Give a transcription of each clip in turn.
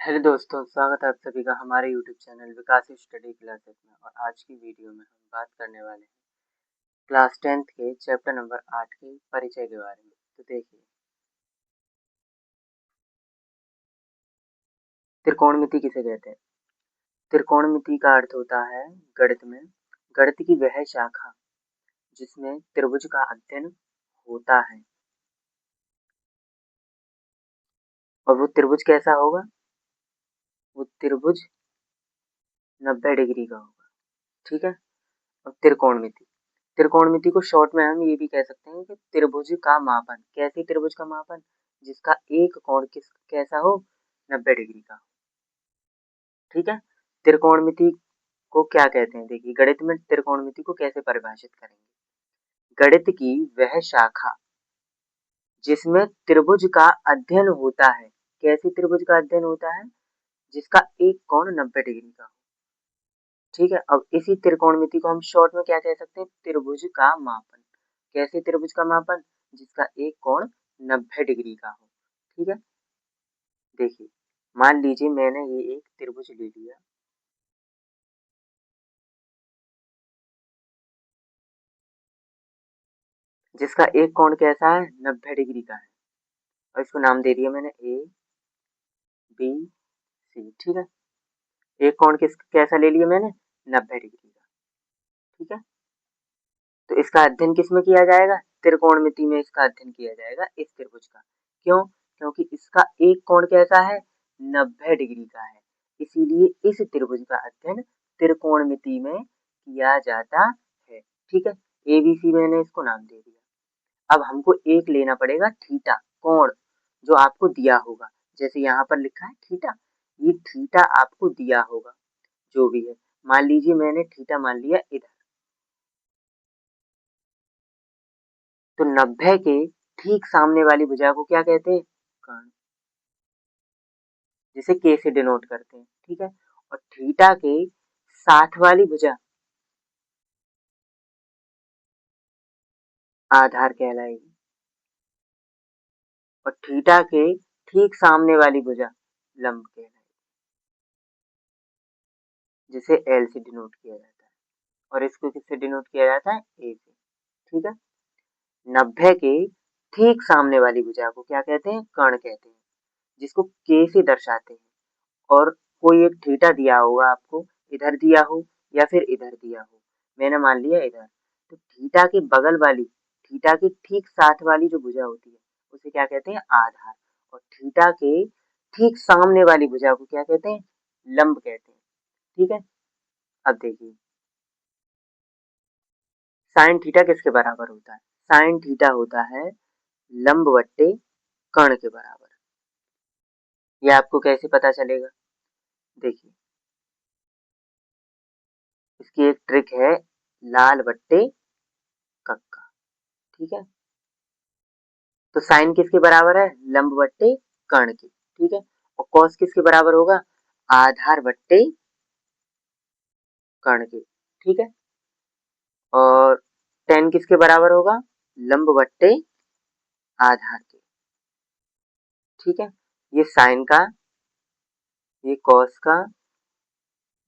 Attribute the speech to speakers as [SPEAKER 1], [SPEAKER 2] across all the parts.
[SPEAKER 1] Hello दोस्तों, स्वागत है आप सभी का हमारे यूट्यूब चैनल विकास स्टडी क्लासेस में। और आज की वीडियो में हम बात करने वाले हैं क्लास 10th के चैप्टर नंबर 8 के परिचय के बारे में। तो देखिए, त्रिकोणमिति किसे कहते हैं। त्रिकोणमिति का अर्थ होता है गणित में गणित की वह शाखा जिसमें त्रिभुज का अध्ययन होता है। और वो त्रिभुज कैसा होगा? वो त्रिभुज 90 डिग्री का होगा। ठीक है। और त्रिकोणमिति त्रिकोणमिति को शॉर्ट में हम ये भी कह सकते हैं कि त्रिभुज का मापन। कैसे त्रिभुज का मापन? जिसका एक कोण कैसा हो? 90 डिग्री का। ठीक है। त्रिकोणमिति को क्या कहते हैं? देखिए, गणित में त्रिकोणमिति को कैसे परिभाषित करेंगे। गणित की वह शाखा जिसमें त्रिभुज का अध्ययन होता है। कैसे त्रिभुज का अध्ययन होता है? जिसका एक कोण 90 डिग्री का हो। ठीक है। अब इसी त्रिकोणमिति को हम शॉर्ट में क्या कह सकते हैं? त्रिभुज का मापन। कैसे त्रिभुज का मापन? जिसका एक कोण 90 डिग्री का हो। ठीक है। देखिए, मान लीजिए मैंने ये एक त्रिभुज ले लिया। जिसका एक कोण कैसा है? 90 डिग्री का है। और इसको नाम दे दिया मैंने ए बी सी। ठीक है। एक कोण कैसा ले लिया मैंने? 90 डिग्री का। ठीक है। तो इसका अध्ययन किस में किया जाएगा? त्रिकोणमिति में इसका अध्ययन किया जाएगा, इस त्रिभुज का। क्यों? क्योंकि इसका एक कोण कैसा है? 90 डिग्री का है। इसीलिए इस त्रिभुज का अध्ययन त्रिकोणमिति में किया जाता है। ठीक है। एबीसी मैंने इसको नाम दे दिया। अब हमको एक लेना पड़ेगा थीटा, कोण, जो आपको दिया होगा। जैसे यहाँ पर लिखा है थीटा, ये थीटा आपको दिया होगा जो भी है। मान लीजिए मैंने थीटा मान लिया इधर। तो 90 के ठीक सामने वाली भुजा को क्या कहते हैं? कर्ण, जिसे के से डिनोट करते हैं। ठीक है। और थीटा के साथ वाली भुजा आधार कहलाएगी। और थीटा के ठीक सामने वाली भुजा लंब कहलाएगी, जिसे एल से डिनोट किया जाता है। और इसको किससे डिनोट किया जाता है? ए से। ठीक है। 90 के ठीक सामने वाली भुजा को क्या कहते हैं? कर्ण कहते हैं, जिसको के से दर्शाते हैं। और कोई एक थीटा दिया होगा आपको, इधर दिया हो या फिर इधर दिया हो। मैंने मान लिया इधर। तो थीटा के बगल वाली, थीटा के ठीक साथ वाली जो भुजा होती है उसे क्या कहते हैं? आधार। और थीटा के ठीक सामने वाली भुजा को क्या कहते हैं? लंब कहते हैं। ठीक है। अब देखिए, साइन थीटा किसके बराबर होता है? साइन थीटा होता है लंब बट्टे कर्ण के बराबर। यह आपको कैसे पता चलेगा? देखिए, इसकी एक ट्रिक है, लाल बट्टे कक्का। ठीक है। तो साइन किसके बराबर है? लंब बट्टे कर्ण के। ठीक है। और कॉस किसके बराबर होगा? आधार बट्टे कर्ण के। ठीक है। और टेन किसके बराबर होगा? लंब बट्टे आधार के। ठीक है। ये साइन का, ये कॉस का,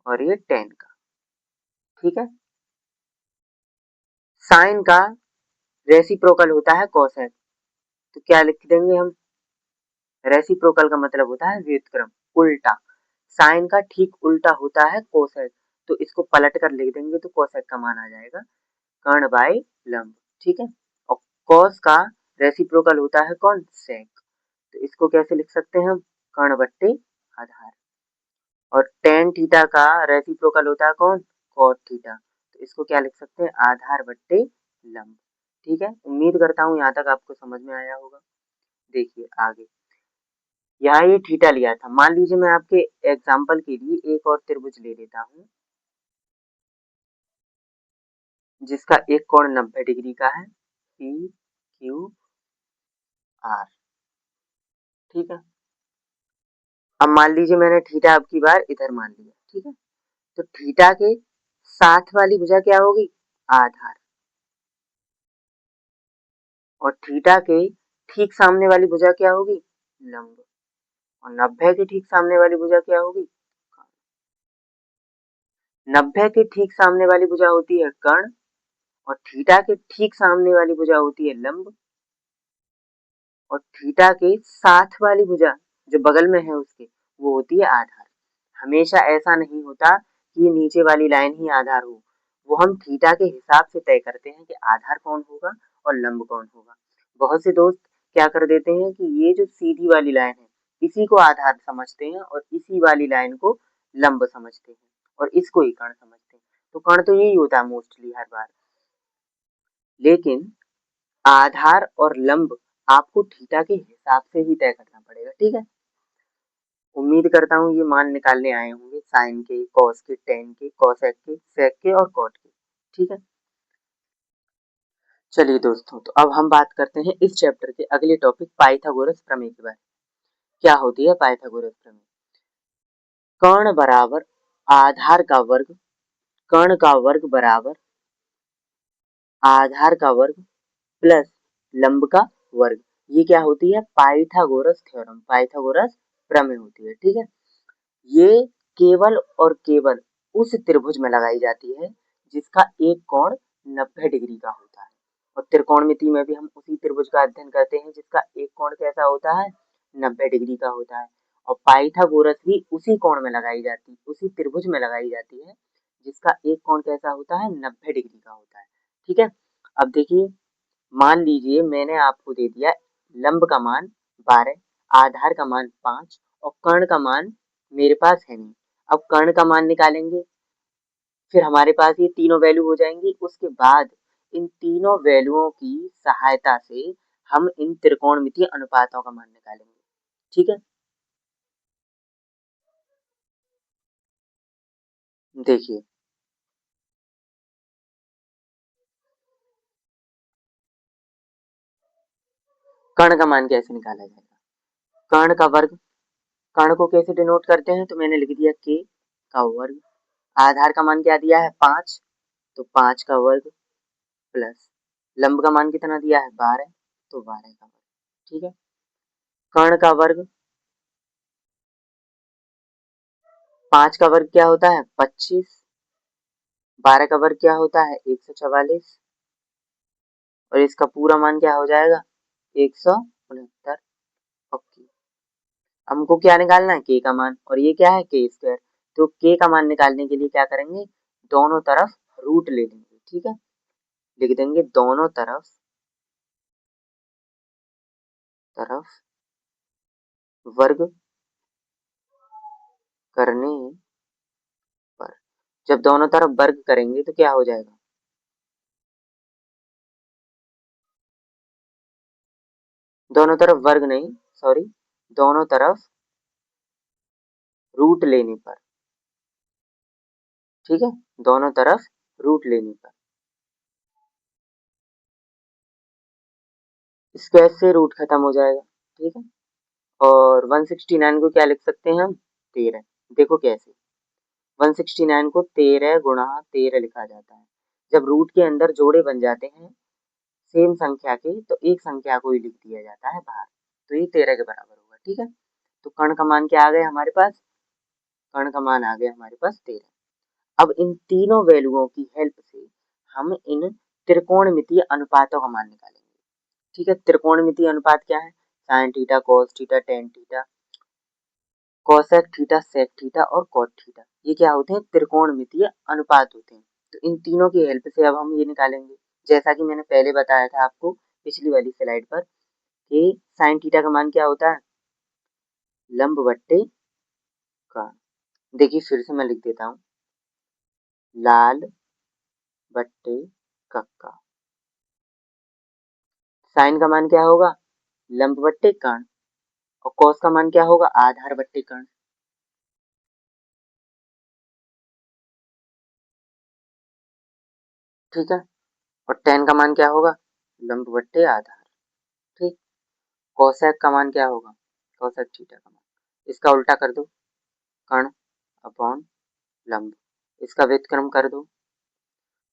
[SPEAKER 1] और ये टेन का। ठीक है। साइन का रेसिप्रोकल होता है कोसेक। तो क्या लिख देंगे हम? रेसिप्रोकल का मतलब होता है व्युत्क्रम, उल्टा। साइन का ठीक उल्टा होता है कोसेक। तो इसको पलट कर लिख देंगे तो कोसेक का मान आ जाएगा कर्ण बाय लंब। ठीक है। और कॉस का रेसिप्रोकल होता है कौन? सेक। तो इसको कैसे लिख सकते हैं हम? कर्ण बट्टे आधार। और टेन थीटा का रेसिप्रोकल होता है कौन? Cot theta. तो इसको क्या लिख सकते हैं? आधार बट्टे लंब। ठीक है। उम्मीद करता हूँ यहाँ तक आपको समझ में आया होगा। देखिए आगे, यहाँ ये थीटा लिया था। मान लीजिए मैं आपके एग्जाम्पल के लिए एक और त्रिभुज ले लेता हूँ, जिसका एक कोण 90 डिग्री का है, पी क्यू आर। ठीक है। अब मान लीजिए मैंने थीटा अब की बार इधर मान लिया। ठीक है। तो थीटा के साथ वाली भुजा क्या होगी? आधार। और थीटा के ठीक सामने वाली भुजा क्या होगी? लंब। और 90 के ठीक सामने वाली भुजा क्या होगी? 90 के ठीक सामने वाली भुजा होती है कर्ण, और थीटा के ठीक सामने वाली भुजा होती है लंब, और थीटा के साथ वाली भुजा जो बगल में है उसके वो होती है आधार। हमेशा ऐसा नहीं होता कि नीचे वाली लाइन ही आधार हो, वो हम थीटा के हिसाब से तय करते हैं कि आधार कौन होगा और लंब कौन होगा। बहुत से दोस्त क्या कर देते हैं कि ये जो सीधी वाली लाइन है इसी को आधार समझते हैं और इसी वाली लाइन को लंब समझते हैं और इसको ही कर्ण समझते हैं। तो कर्ण तो यही होता है मोस्टली हर बार, लेकिन आधार और लंब आपको थीटा के हिसाब से ही तय करना पड़ेगा। ठीक है, उम्मीद करता हूँ ये मान निकालने आए होंगे साइन के, कॉस के, टेन के, कॉसेक के, सेक के और कॉट के। ठीक है, चलिए दोस्तों, तो अब हम बात करते हैं इस चैप्टर के अगले टॉपिक पाइथागोरस प्रमेय के बारे में। क्या होती है पाइथागोरस प्रमेय? कर्ण बराबर आधार का वर्ग, कर्ण का वर्ग बराबर आधार का वर्ग प्लस लंब का वर्ग, ये क्या होती है? पाइथागोरस थ्योरम, पाइथागोरस प्रमेय होती है। ठीक है, ये केवल और केवल उस त्रिभुज में लगाई जाती है जिसका एक कोण 90 डिग्री का होता है, और त्रिकोणमिति में भी हम उसी त्रिभुज का अध्ययन करते हैं जिसका एक कोण कैसा होता है? 90 डिग्री का होता है। और पाइथागोरस भी उसी कोण में लगाई जाती, उसी त्रिभुज में लगाई जाती है जिसका एक कोण कैसा होता है? 90 डिग्री का होता है। ठीक है, अब देखिए, मान लीजिए मैंने आपको दे दिया लंब का मान 12, आधार का मान 5 और कर्ण का मान मेरे पास है नहीं। अब कर्ण का मान निकालेंगे, फिर हमारे पास ये तीनों वैल्यू हो जाएंगी। उसके बाद इन तीनों वैल्यूओं की सहायता से हम इन त्रिकोणमितीय अनुपातों का मान निकालेंगे। ठीक है, देखिए कर्ण का मान कैसे निकाला जाएगा? कर्ण का वर्ग, कर्ण को कैसे डिनोट करते हैं? तो मैंने लिख दिया के का वर्ग, आधार का मान क्या दिया है? 5, तो 5 का वर्ग प्लस लंब का मान कितना दिया है? 12, तो 12 का वर्ग। ठीक है, कर्ण का वर्ग, 5 का वर्ग क्या होता है? 25, 12 का वर्ग क्या होता है? 144, और इसका पूरा मान क्या हो जाएगा? 169। ओके, हमको क्या निकालना है? के का मान, और ये क्या है? के स्क्वायर। तो के का मान निकालने के लिए क्या करेंगे? दोनों तरफ रूट ले लेंगे। ठीक है, लिख देंगे दोनों तरफ तरफ वर्ग करने पर, जब दोनों तरफ वर्ग करेंगे तो क्या हो जाएगा? दोनों तरफ वर्ग नहीं, सॉरी, दोनों तरफ रूट लेने पर। ठीक है, दोनों तरफ रूट लेने पर स्क्वायर से रूट खत्म हो जाएगा। ठीक है, और 169 को क्या लिख सकते हैं हम? 13। देखो कैसे, 169 को 13 गुणा 13 लिखा जाता है। जब रूट के अंदर जोड़े बन जाते हैं सेम संख्या के, तो एक संख्या को ही लिख दिया जाता है बाहर, तो ये 13 के बराबर होगा। ठीक है, तो कर्ण का मान क्या आ गया हमारे पास? कर्ण का मान आ गया हमारे पास 13। अब इन तीनों वैल्यूओं की हेल्प से हम इन त्रिकोणमितीय अनुपातों का मान निकालेंगे। ठीक है, त्रिकोणमितीय अनुपात क्या है? Sine theta, cos theta, tan theta, cosec theta, sec theta और कॉट थीटा, ये क्या होते हैं? त्रिकोणमितीय अनुपात होते हैं। तो इन तीनों की हेल्प से अब हम ये निकालेंगे, जैसा कि मैंने पहले बताया था आपको पिछली वाली स्लाइड पर, कि साइन थीटा का मान क्या होता है? लंब बट्टे कर्ण। देखिए फिर से मैं लिख देता हूँ, लाल बट्टे कक्का। साइन का मान क्या होगा? लंब बट्टे कर्ण, और कॉस का मान क्या होगा? आधार बट्टे कर्ण। ठीक है, और टेन का मान क्या होगा? लंब बट्टे आधार। ठीक, कोसेक का मान क्या होगा? कोसेक थीटा का मान, इसका उल्टा कर दो, कर्ण अपॉन लंब, इसका व्युत्क्रम कर दो।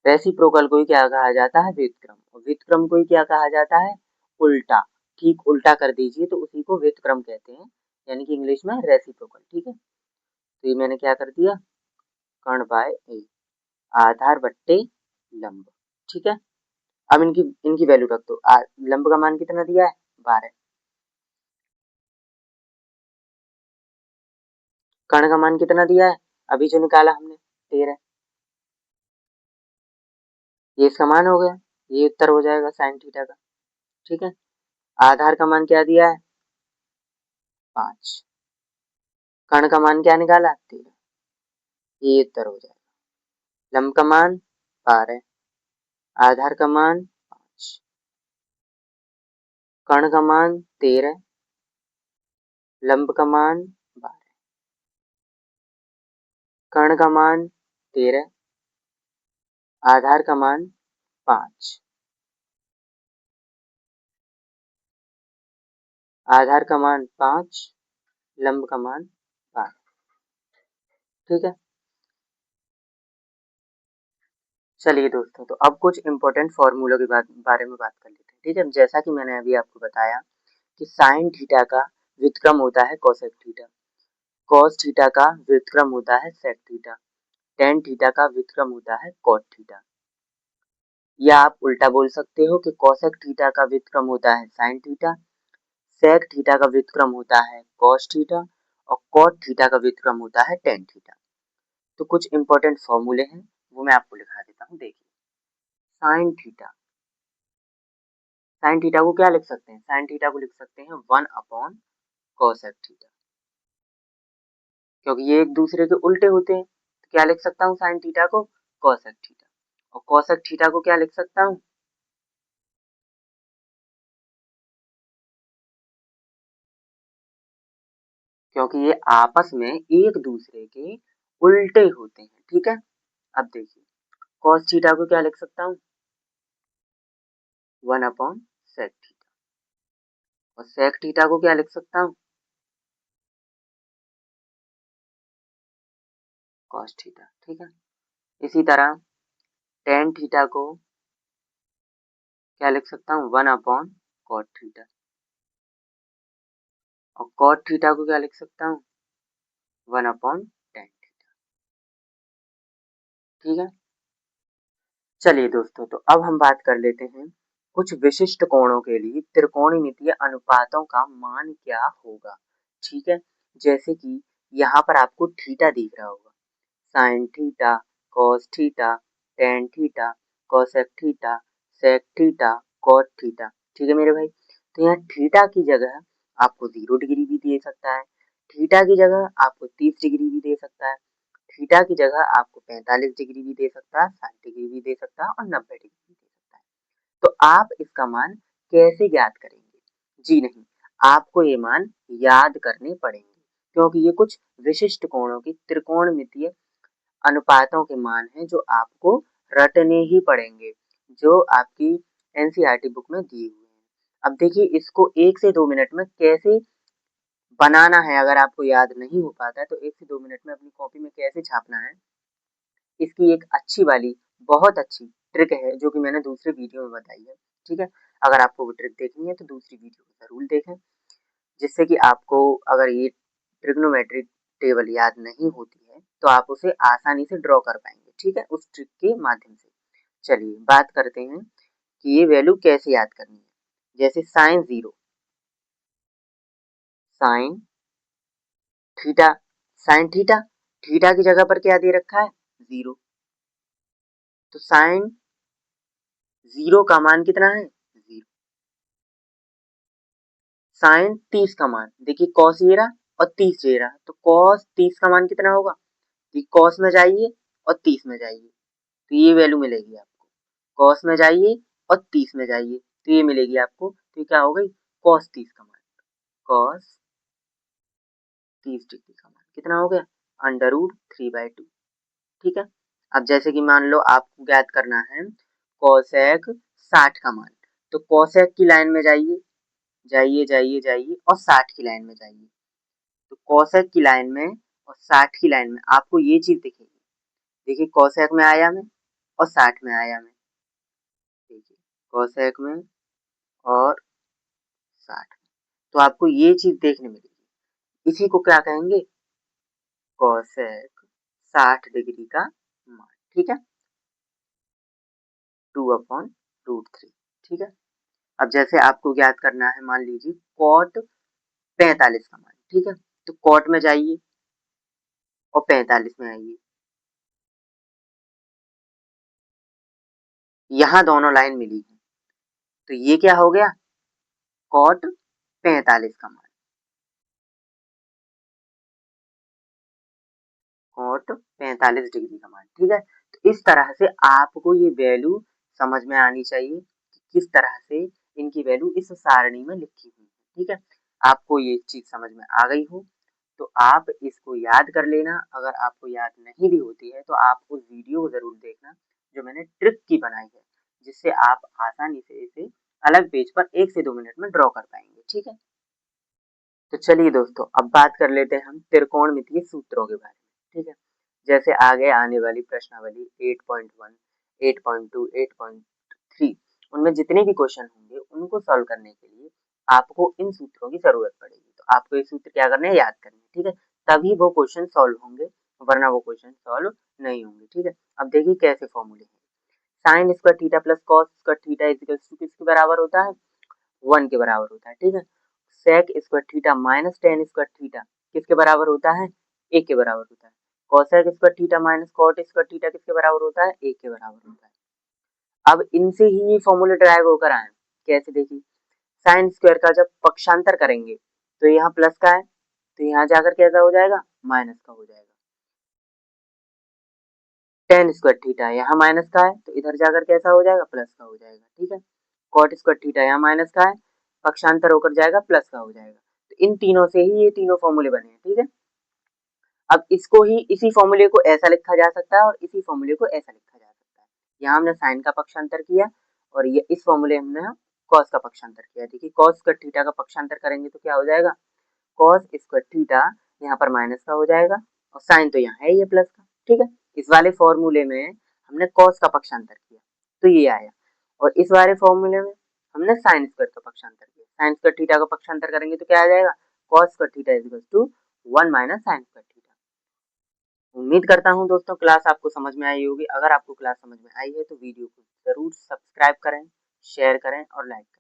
[SPEAKER 1] रेसिप्रोकल को ही क्या कहा जाता है? व्युत्क्रम, और व्युत्क्रम को ही क्या कहा जाता है? उल्टा। ठीक उल्टा कर दीजिए तो उसी को व्युत्क्रम कहते हैं, यानी कि इंग्लिश में रेसिप्रोकल। ठीक है, तो ये मैंने क्या कर दिया, कर्ण बाय ए, आधार बट्टे लंब। ठीक है, अब इनकी इनकी वैल्यू रख दो। लंब का मान कितना दिया है, 12। कर्ण का मान कितना दिया है, अभी जो निकाला हमने, 13। ये इसका मान हो गया, ये उत्तर हो जाएगा साइन थीटा का। ठीक है, आधार का मान क्या दिया है, 5। कर्ण का मान क्या निकाला, 13। ये उत्तर हो जाएगा। लंब का मान 12, आधार का मान 5, कर्ण का मान 13, लंब का मान 12। कर्ण का मान 13, आधार का मान 5, आधार का मान 5, लंब का मान 12। ठीक है, चलिए दोस्तों, तो अब कुछ इंपॉर्टेंट फॉर्मूलों के बारे में बात कर लेते हैं। ठीक है, जैसा कि मैंने अभी आपको बताया कि साइन थीटा का व्युत्क्रम होता है कोसेक थीटा, कॉस थीटा का व्युत्क्रम होता है सेक थीटा, टेन थीटा का व्युत्क्रम होता है कॉट थीटा। या आप उल्टा बोल सकते हो कि कोसेक थीटा का व्युत्क्रम होता है साइन थीटा, सेक थीटा का व्युत्क्रम होता है कॉस थीटा, और कॉट थीटा का व्युत्क्रम होता है टेन थीटा। तो कुछ इंपॉर्टेंट फॉर्मूले हैं, वो मैं आपको लिखा देता हूँ। देखिए, साइन थीटा, साइन थीटा को क्या लिख सकते हैं, साइन थीटा को लिख सकते हैं 1 अपॉन कोसेक थीटा, क्योंकि ये एक दूसरे के उल्टे होते हैं। तो क्या लिख सकता हूँ साइन थीटा को, कोसेक थीटा, और कोसेक थीटा को क्या लिख सकता हूँ, क्योंकि ये आपस में एक दूसरे के उल्टे होते हैं। ठीक है, अब देखिए, कॉस थीटा को क्या लिख सकता हूँ, 1 अपॉन सेक थीटा, और सेक थीटा को क्या लिख सकता हूँ, कॉस थीटा। ठीक है, इसी तरह टेन थीटा को क्या लिख सकता हूँ, 1 अपॉन कॉट थीटा, और कॉट थीटा को क्या लिख सकता हूँ, 1 अपॉन टेन थीटा। ठीक है, चलिए दोस्तों, तो अब हम बात कर लेते हैं कुछ विशिष्ट कोणों के लिए त्रिकोणमितीय अनुपातों का मान क्या होगा। ठीक है, जैसे कि यहाँ पर आपको थीटा दिख रहा होगा, sine theta, cos theta, tan theta, cosec theta, sec theta, cot theta. ठीक है मेरे भाई, तो यहाँ थीटा की जगह आपको 0 डिग्री भी दे सकता है, थीटा की जगह आपको 30 डिग्री भी दे सकता है, थीटा की जगह आपको 45 डिग्री भी दे सकता है, 60 डिग्री भी दे सकता है, और 90 डिग्री भी दे सकता है। तो आप इसका मान कैसे ज्ञात करेंगे? जी नहीं, आपको ये मान याद करने पड़ेंगे, क्योंकि ये कुछ विशिष्ट कोणों की त्रिकोणमितीय अनुपातों के मान हैं जो आपको रटने ही पड़ेंगे, जो आपकी एनसीईआरटी बुक में दिए हुए हैं। अब देखिए, इसको 1 से 2 मिनट में कैसे बनाना है, अगर आपको याद नहीं हो पाता है तो 1 से 2 मिनट में अपनी कॉपी में कैसे छापना है, इसकी एक अच्छी वाली, बहुत अच्छी ट्रिक है जो कि मैंने दूसरे वीडियो में बताई है। ठीक है, अगर आपको वो ट्रिक देखनी है तो दूसरी वीडियो को जरूर देखें, जिससे कि आपको, अगर ये ट्रिग्नोमेट्रिक टेबल याद नहीं होती है तो आप उसे आसानी से ड्रॉ कर पाएंगे। ठीक है, उस ट्रिक के माध्यम से। चलिए बात करते हैं कि ये वैल्यू कैसे याद करनी है। जैसे sine 0, sine theta, sine theta, theta की जगह पर क्या दे रखा है, 0, तो साइन 0 का मान कितना है, 0। साइन 30 का मान, देखिए कॉस ये रहा और 30 ये रहा, तो कॉस 30 का मान कितना होगा, कॉस में जाइए और 30 में जाइए, तो ये वैल्यू मिलेगी आपको। कॉस में जाइए और 30 में जाइए, तो ये मिलेगी आपको, तो क्या हो गई, कॉस 30 का मान, कॉस 30 डिग्री का मान कितना हो गया, √3/2। ठीक है, अब जैसे कि मान लो आपको ज्ञात करना है कॉसेक 60 का मान, तो कॉसेक की लाइन में जाइए, जाइए जाइए जाइए और 60 की लाइन में जाइए, तो कॉसेक की लाइन में और 60 की लाइन में आपको ये चीज दिखेगी। देखिए कॉसेक में आया में और 60 में आया में, देखिए कॉसेक में और 60 में, तो आपको ये चीज देखने मिलेगी। इसी को क्या कहेंगे, कोसेक 60 डिग्री का मान, ठीक है, 2/√3, ठीक है। अब जैसे आपको ज्ञात करना है, मान लीजिए कॉट 45 का मान, ठीक है, तो कॉट में जाइए और 45 में आइए, यहाँ दोनों लाइन मिली है, तो ये क्या हो गया, कॉट 45 का मान, कॉट 45 डिग्री का मान, ठीक है। तो इस तरह से आपको ये वैल्यू समझ में आनी चाहिए कि किस तरह से इनकी वैल्यू इस सारणी में लिखी हुई है, ठीक है। आपको ये चीज समझ में आ गई हो तो आप इसको याद कर लेना। अगर आपको याद नहीं भी होती है तो आप उस वीडियो को जरूर देखना जो मैंने ट्रिक की बनाई है, जिससे आप आसानी से इसे अलग पेज पर 1 से 2 मिनट में ड्रॉ कर पाएंगे, ठीक है। तो चलिए दोस्तों, अब बात कर लेते हैं हम त्रिकोणमितीय सूत्रों के बारे में, ठीक है। जैसे आगे आने वाली प्रश्नावली 8.1, 8.2, 8.3 उनमें जितने भी क्वेश्चन होंगे उनको सॉल्व करने के लिए आपको इन सूत्रों की जरूरत पड़ेगी। तो आपको ये सूत्र क्या करने हैं, याद करने हैं, ठीक है। तभी वो क्वेश्चन सॉल्व होंगे, वरना वो क्वेश्चन सॉल्व नहीं होंगे, ठीक है। अब देखिए कैसे फॉर्मूले हैं। Sine square theta plus cos square theta equals to किसके बराबर होता है, 1 के बराबर होता है, ठीक है। Sec square theta minus tan square theta किसके बराबर होता है, 1 के बराबर होता है। Cosec square theta minus cot square theta किसके बराबर होता है, 1 के बराबर होता है। अब इनसे ही ये फॉर्मूले ड्राइव होकर आए, कैसे देखिए, साइन स्क्वायर का जब पक्षांतर करेंगे तो यहाँ प्लस का है, तो यहाँ जाकर कैसा हो जाएगा, माइनस का हो जाएगा। टेन स्क्वायर थीटा यहाँ माइनस का है, तो इधर जाकर कैसा हो जाएगा, प्लस का हो जाएगा, ठीक है। कॉट स्क्वायर थीटा यहाँ माइनस का है, पक्षांतर होकर जाएगा, प्लस का हो जाएगा। तो इन तीनों से ही ये तीनों फॉर्मूले बने हैं, ठीक है। अब इसको ही, इसी फॉर्मूले को ऐसा लिखा जा सकता है और इसी फॉर्मूले को ऐसा लिखा जा सकता है। यहाँ हमने साइन का पक्षांतर किया और ये इस फॉर्मूले हमने कॉस का पक्षांतर किया। देखिए कॉस स्क्वायर थीटा का पक्षांतर करेंगे तो क्या हो जाएगा, कॉस स्क्वायर थीटा यहाँ पर माइनस का हो जाएगा और साइन तो यहाँ है ये प्लस का, ठीक है। इस वाले फॉर्मूले में हमने कॉस का पक्षांतर किया तो ये आया, और इस वाले फॉर्मूले में हमने साइन स्क्वायर का पक्षांतर किया। साइन स्क्वायर थीटा का पक्षांतर करेंगे तो क्या आ जाएगा, cos square theta is equal to 1 minus sine square theta. उम्मीद करता हूँ दोस्तों क्लास आपको समझ में आई होगी। अगर आपको क्लास समझ में आई है तो वीडियो को जरूर सब्सक्राइब करें, शेयर करें और लाइक करें।